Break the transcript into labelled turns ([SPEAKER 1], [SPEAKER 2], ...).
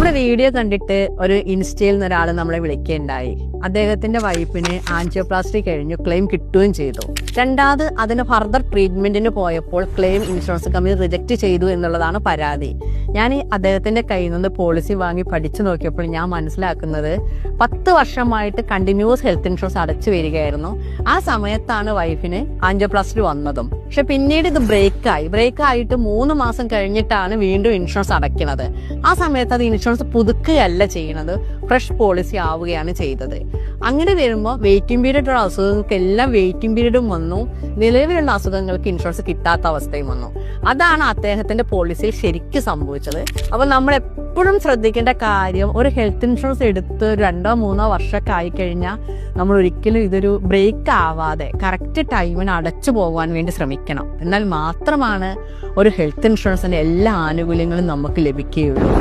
[SPEAKER 1] നമ്മുടെ വീഡിയോ കണ്ടിട്ട് ഒരു ഇൻസ്റ്റയിൽ നിന്ന് ഒരാൾ നമ്മളെ വിളിക്കുകയുണ്ടായി. അദ്ദേഹത്തിന്റെ വൈഫിന് ആൻജിയോപ്ലാസ്റ്റി കഴിഞ്ഞു, ക്ലെയിം കിട്ടുകയും ചെയ്തു. രണ്ടാമത് അതിന് ഫർദർ ട്രീറ്റ്മെന്റിന് പോയപ്പോൾ ക്ലെയിം ഇൻഷുറൻസ് കമ്പനി റിജക്ട് ചെയ്തു എന്നുള്ളതാണ് പരാതി. ഞാൻ അദ്ദേഹത്തിന്റെ കയ്യിൽ നിന്ന് പോളിസി വാങ്ങി പഠിച്ചു നോക്കിയപ്പോൾ ഞാൻ മനസ്സിലാക്കുന്നത് 10 വർഷമായിട്ട് കണ്ടിന്യൂസ് ഹെൽത്ത് ഇൻഷുറൻസ് അടച്ചു വരികയായിരുന്നു. ആ സമയത്താണ് വൈഫിന് ആൻജിയോപ്ലാസ്റ്റി വന്നതും. പക്ഷെ പിന്നീട് ഇത് ബ്രേക്ക് ആയിട്ട് 3 മാസം കഴിഞ്ഞിട്ടാണ് വീണ്ടും ഇൻഷുറൻസ് അടയ്ക്കുന്നത്. ആ സമയത്ത് അത് ഇൻഷുറൻസ് പുതുക്കുകയല്ല ചെയ്യുന്നത്, ഫ്രഷ് പോളിസി ആവുകയാണ് ചെയ്തത്. അങ്ങനെ വരുമ്പോൾ വെയിറ്റിംഗ് പീരീഡ് ഉള്ള അസുഖങ്ങൾക്ക് എല്ലാം വെയിറ്റിംഗ് പീരീഡും വന്നു, നിലവിലുള്ള അസുഖങ്ങൾക്ക് ഇൻഷുറൻസ് കിട്ടാത്ത അവസ്ഥയും വന്നു. അതാണ് അദ്ദേഹത്തിന്റെ പോളിസിയിൽ ശരിക്കും സംഭവിച്ചത്. അപ്പൊ നമ്മൾ എപ്പോഴും ശ്രദ്ധിക്കേണ്ട കാര്യം, ഒരു ഹെൽത്ത് ഇൻഷുറൻസ് എടുത്ത് 2-3 വർഷമൊക്കെ ആയിക്കഴിഞ്ഞാൽ നമ്മൾ ഒരിക്കലും ഇതൊരു ബ്രേക്ക് ആവാതെ കറക്റ്റ് ടൈമിന് അടച്ചു പോകാൻ വേണ്ടി ശ്രമിക്കണം. എന്നാൽ മാത്രമാണ് ഒരു ഹെൽത്ത് ഇൻഷുറൻസിന്റെ എല്ലാ ആനുകൂല്യങ്ങളും നമുക്ക് ലഭിക്കുകയുള്ളൂ.